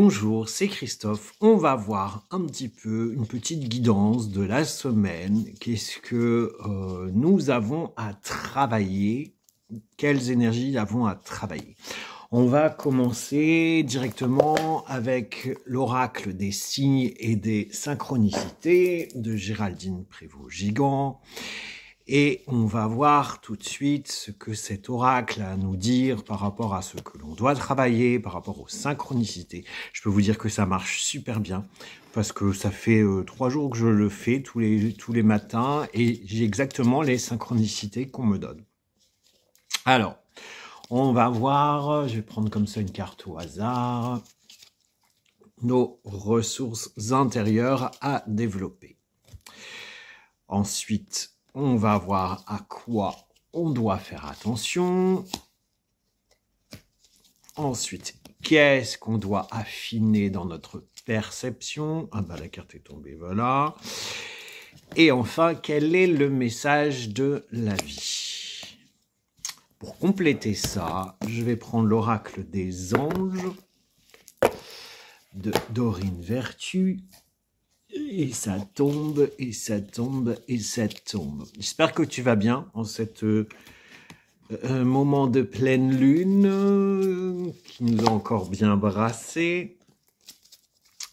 Bonjour, c'est Christophe. On va voir un petit peu une petite guidance de la semaine. Qu'est-ce que nous avons à travailler? Quelles énergies avons à travailler? On va commencer directement avec l'oracle des signes et des synchronicités de Géraldine Prévost-Gigant. Et on va voir tout de suite ce que cet oracle a à nous dire par rapport à ce que l'on doit travailler, par rapport aux synchronicités. Je peux vous dire que ça marche super bien parce que ça fait 3 jours que je le fais tous les matins et j'ai exactement les synchronicités qu'on me donne. Alors, on va voir, je vais prendre comme ça une carte au hasard, nos ressources intérieures à développer. Ensuite, on va voir à quoi on doit faire attention. Ensuite, qu'est-ce qu'on doit affiner dans notre perception? Ah bah la carte est tombée, voilà. Et enfin, quel est le message de la vie? Pour compléter ça, je vais prendre l'oracle des anges de Dorine Vertu. Et ça tombe, et ça tombe, et ça tombe. J'espère que tu vas bien en cet moment de pleine lune qui nous a encore bien brassé.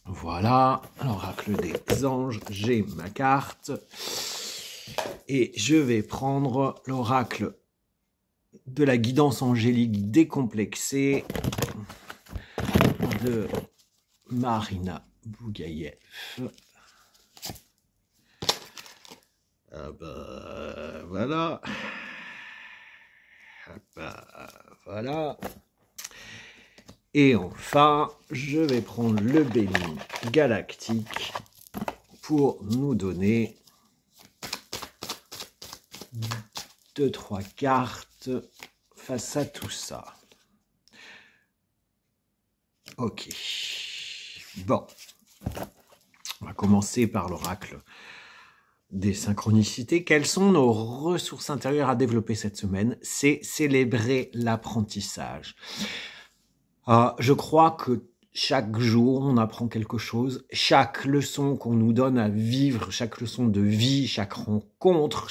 Voilà, l'oracle des anges, j'ai ma carte. Et je vais prendre l'oracle de la guidance angélique décomplexée de Marina Bougaïev. Ah bah, voilà. Ah bah, voilà. Et enfin, je vais prendre le béni galactique pour nous donner 2-3 cartes face à tout ça. Ok. Bon. On va commencer par l'oracle des synchronicités. Quelles sont nos ressources intérieures à développer cette semaine? C'est célébrer l'apprentissage. Je crois que chaque jour, on apprend quelque chose. Chaque leçon qu'on nous donne à vivre, chaque leçon de vie, chaque rencontre,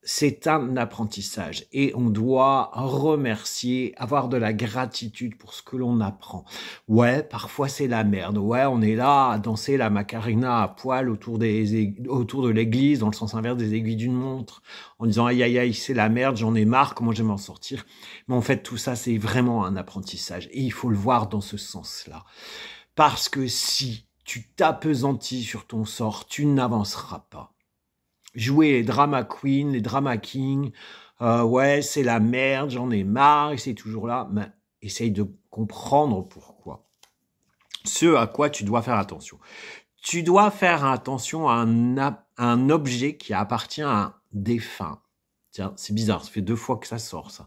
c'est un apprentissage. Et on doit remercier, avoir de la gratitude pour ce que l'on apprend. Ouais, parfois c'est la merde. Ouais, on est là à danser la Macarena à poil autour de l'église, dans le sens inverse des aiguilles d'une montre, en disant aïe aïe aïe, c'est la merde, j'en ai marre, comment je vais m'en sortir? Mais en fait, tout ça, c'est vraiment un apprentissage. Et il faut le voir dans ce sens-là. Parce que si tu t'appesantis sur ton sort, tu n'avanceras pas. Jouer les drama queens, les drama kings, ouais, c'est la merde, j'en ai marre, et c'est toujours là. Mais essaye de comprendre pourquoi. Ce à quoi tu dois faire attention. Tu dois faire attention à un objet qui appartient à un défunt. Tiens, c'est bizarre, ça fait 2 fois que ça sort, ça.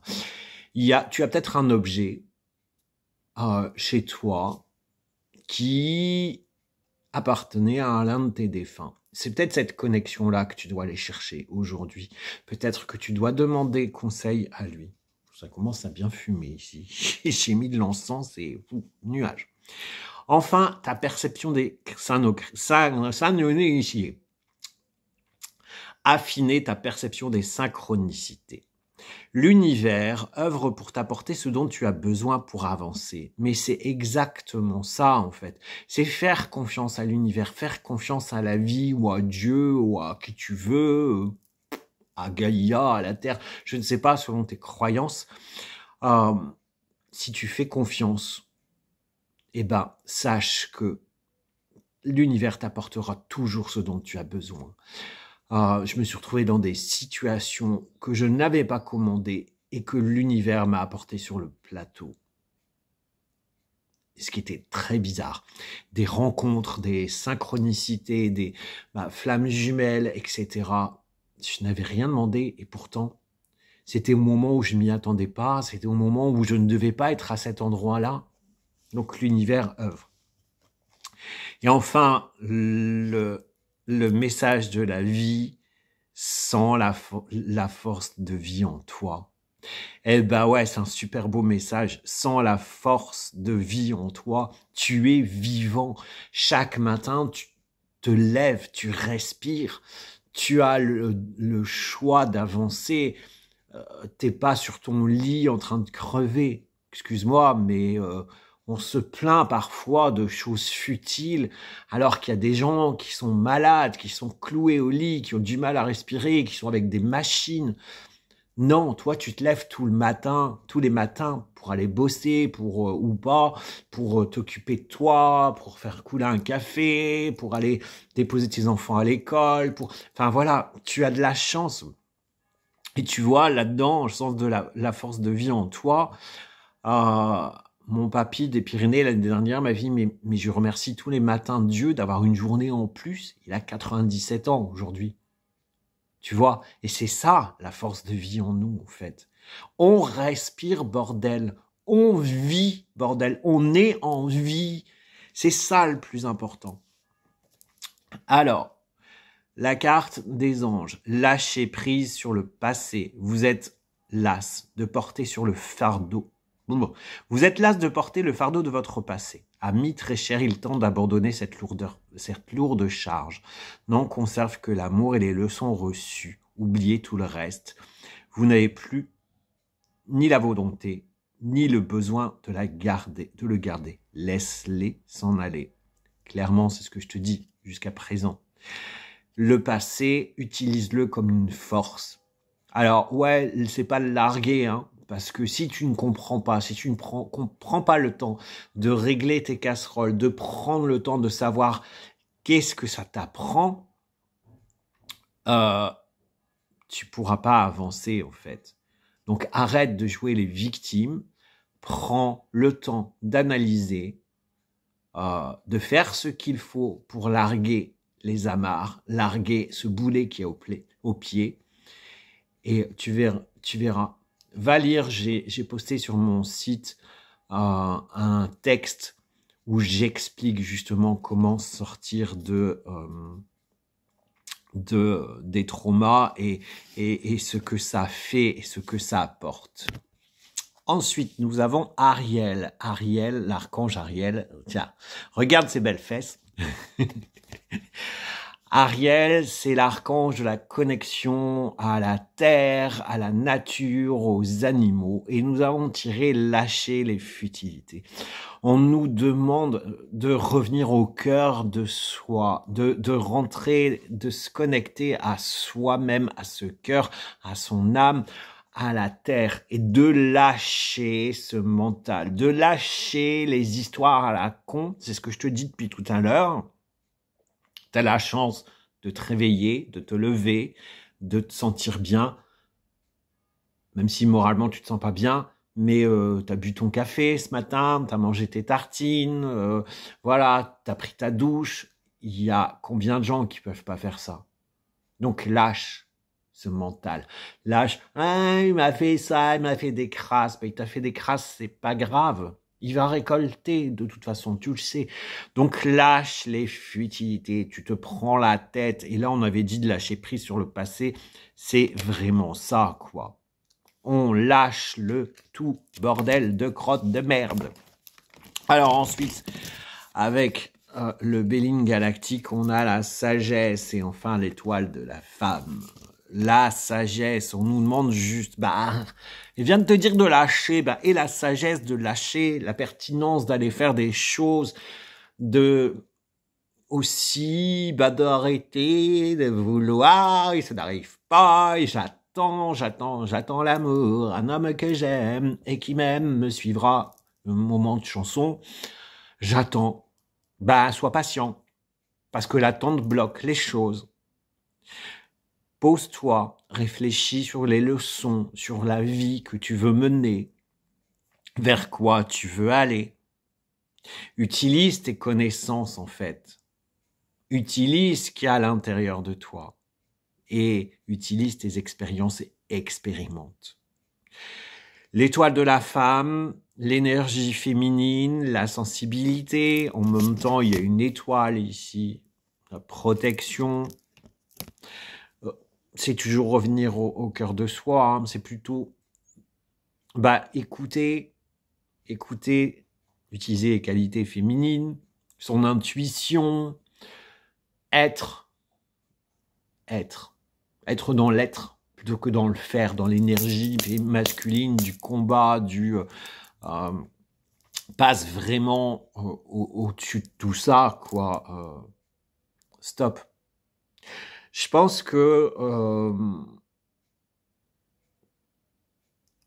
Tu as peut-être un objet chez toi qui appartenait à l'un de tes défunts. C'est peut-être cette connexion-là que tu dois aller chercher aujourd'hui. Peut-être que tu dois demander conseil à lui. Ça commence à bien fumer ici. J'ai mis de l'encens et nuage. Enfin, ta perception des synchronicités. Affiner ta perception des synchronicités. L'univers œuvre pour t'apporter ce dont tu as besoin pour avancer. Mais c'est exactement ça, en fait. C'est faire confiance à l'univers, faire confiance à la vie, ou à Dieu, ou à qui tu veux, à Gaïa, à la Terre, je ne sais pas, selon tes croyances. Si tu fais confiance, eh ben, sache que l'univers t'apportera toujours ce dont tu as besoin. Je me suis retrouvé dans des situations que je n'avais pas commandées et que l'univers m'a apporté sur le plateau. Ce qui était très bizarre. Des rencontres, des synchronicités, des flammes jumelles, etc. Je n'avais rien demandé et pourtant, c'était au moment où je m'y attendais pas, c'était au moment où je ne devais pas être à cet endroit-là. Donc l'univers œuvre. Et enfin, le message de la vie sans la force de vie en toi. Eh ben ouais, c'est un super beau message. Sans la force de vie en toi, tu es vivant. Chaque matin, tu te lèves, tu respires, tu as le choix d'avancer. T'es pas sur ton lit en train de crever. Excuse-moi, mais on se plaint parfois de choses futiles, alors qu'il y a des gens qui sont malades, qui sont cloués au lit, qui ont du mal à respirer, qui sont avec des machines. Non, toi, tu te lèves tout le matin, tous les matins, pour aller bosser, pour ou pas, pour t'occuper de toi, pour faire couler un café, pour aller déposer tes enfants à l'école, enfin voilà, tu as de la chance. Et tu vois là-dedans, le sens de la force de vie en toi. Euh, Mon papy des Pyrénées l'année dernière m'a dit, mais je remercie tous les matins Dieu d'avoir une journée en plus. Il a 97 ans aujourd'hui. Tu vois, et c'est ça, la force de vie en nous, en fait. On respire, bordel. On vit, bordel. On est en vie. C'est ça le plus important. Alors, la carte des anges. Lâchez prise sur le passé. Vous êtes las de porter sur le fardeau. Vous êtes las de porter le fardeau de votre passé. Amis très chers, il tente d'abandonner cette lourde charge. N'en conserve que l'amour et les leçons reçues. Oubliez tout le reste. Vous n'avez plus ni la volonté, ni le besoin de le garder. Laisse-les s'en aller. Clairement, c'est ce que je te dis jusqu'à présent. Le passé, utilise-le comme une force. Alors, ouais, c'est pas le larguer, hein. Parce que si tu ne comprends pas, si tu ne comprends pas le temps de régler tes casseroles, de prendre le temps de savoir qu'est-ce que ça t'apprend, tu pourras pas avancer en fait. Donc arrête de jouer les victimes, prends le temps d'analyser, de faire ce qu'il faut pour larguer les amarres, larguer ce boulet qui est au pied, et tu verras. Va lire, j'ai posté sur mon site un texte où j'explique justement comment sortir des traumas et ce que ça fait et ce que ça apporte. Ensuite, nous avons Ariel. Ariel, l'archange Ariel. Tiens, regarde ces belles fesses. Ariel, c'est l'archange de la connexion à la terre, à la nature, aux animaux. Et nous avons tiré lâcher les futilités. On nous demande de revenir au cœur de soi, de rentrer, de se connecter à soi-même, à ce cœur, à son âme, à la terre, et de lâcher ce mental, de lâcher les histoires à la con. C'est ce que je te dis depuis tout à l'heure. Tu as la chance de te réveiller, de te lever, de te sentir bien, même si moralement tu te sens pas bien, mais tu as bu ton café ce matin, tu as mangé tes tartines, voilà, tu as pris ta douche. Il y a combien de gens qui peuvent pas faire ça? Donc lâche ce mental. Lâche, ah, il m'a fait ça, il m'a fait des crasses. Ben, il t'a fait des crasses, c'est pas grave. Il va récolter de toute façon, tu le sais. Donc lâche les futilités, tu te prends la tête. Et là, on avait dit de lâcher prise sur le passé. C'est vraiment ça, quoi. On lâche le tout, bordel de crotte de merde. Alors ensuite, avec le Béline galactique, on a la sagesse et enfin l'étoile de la femme. La sagesse, on nous demande juste, il vient de te dire de lâcher, et la sagesse de lâcher, la pertinence d'aller faire des choses, aussi, d'arrêter de vouloir, et ça n'arrive pas, et j'attends l'amour, un homme que j'aime et qui m'aime me suivra. Le moment de chanson, j'attends. Sois patient, parce que l'attente bloque les choses. Pose-toi, réfléchis sur les leçons, sur la vie que tu veux mener, vers quoi tu veux aller. Utilise tes connaissances, en fait. Utilise ce qu'il y a à l'intérieur de toi. Et utilise tes expériences et expérimente. L'étoile de la femme, l'énergie féminine, la sensibilité. En même temps, il y a une étoile ici, la protection. C'est toujours revenir au cœur de soi, hein. C'est plutôt Bah, écoutez, utiliser les qualités féminines, son intuition, être dans l'être plutôt que dans le faire, dans l'énergie masculine du combat, passe vraiment au-dessus de tout ça, quoi. Stop. Je pense que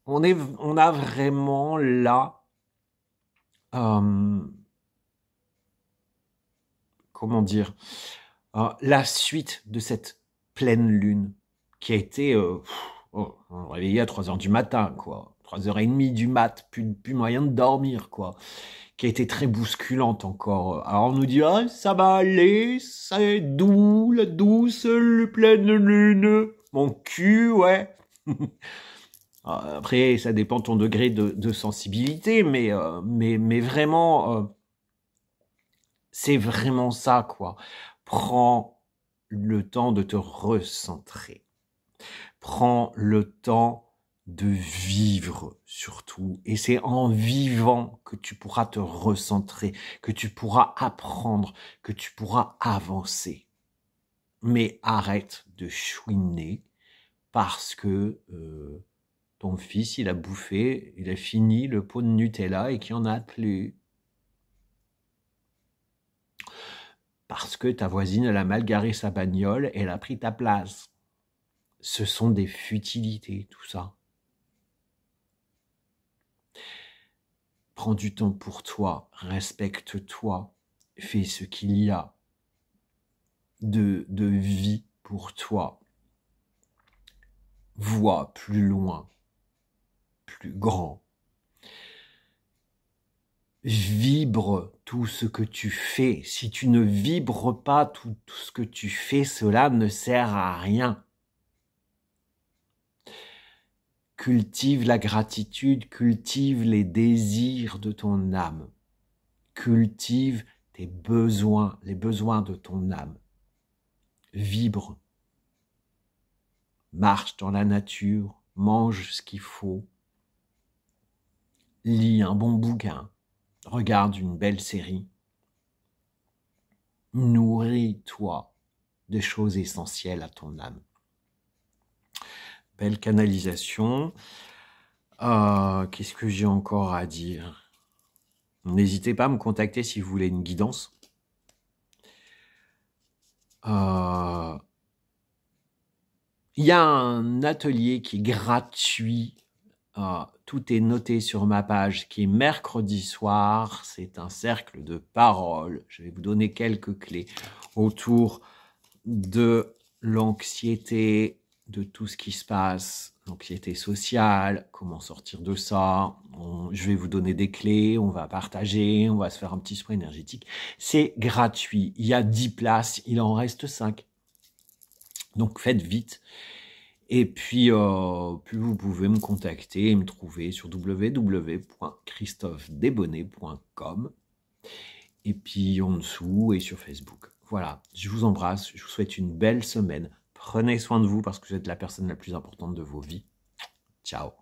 on a vraiment là, comment dire, la suite de cette pleine lune qui a été réveillé à 3h du matin, quoi. 3h30 du mat, plus moyen de dormir, quoi. Qui a été très bousculante encore. Alors on nous dit, ah, ça va aller, c'est doux, la douce, le pleine lune. Mon cul, ouais. Après, ça dépend de ton degré de sensibilité, mais vraiment, c'est vraiment ça, quoi. Prends le temps de te recentrer. Prends le temps de vivre surtout. Et c'est en vivant que tu pourras te recentrer, que tu pourras apprendre, que tu pourras avancer. Mais arrête de chouiner parce que ton fils, il a fini le pot de Nutella et qu'il n'y en a plus. Parce que ta voisine, elle a mal garé sa bagnole et elle a pris ta place. Ce sont des futilités, tout ça. Prends du temps pour toi, respecte-toi, fais ce qu'il y a de vie pour toi. Vois plus loin, plus grand. Vibre tout ce que tu fais. Si tu ne vibres pas tout ce que tu fais, cela ne sert à rien. Cultive la gratitude, cultive les désirs de ton âme. Cultive tes besoins, les besoins de ton âme. Vibre. Marche dans la nature, mange ce qu'il faut. Lis un bon bouquin, regarde une belle série. Nourris-toi de choses essentielles à ton âme. Belle canalisation. Qu'est-ce que j'ai encore à dire? N'hésitez pas à me contacter si vous voulez une guidance. Il y a un atelier qui est gratuit. Tout est noté sur ma page, qui est mercredi soir. C'est un cercle de parole. Je vais vous donner quelques clés autour de l'anxiété, de tout ce qui se passe, l'anxiété sociale, comment sortir de ça. Je vais vous donner des clés, on va partager, on va se faire un petit soin énergétique. C'est gratuit. Il y a 10 places, il en reste 5. Donc faites vite. Et puis, plus vous pouvez me contacter et me trouver sur www.christophe-desbonnets.com et puis en dessous et sur Facebook. Voilà, je vous embrasse, je vous souhaite une belle semaine. Prenez soin de vous parce que vous êtes la personne la plus importante de vos vies. Ciao.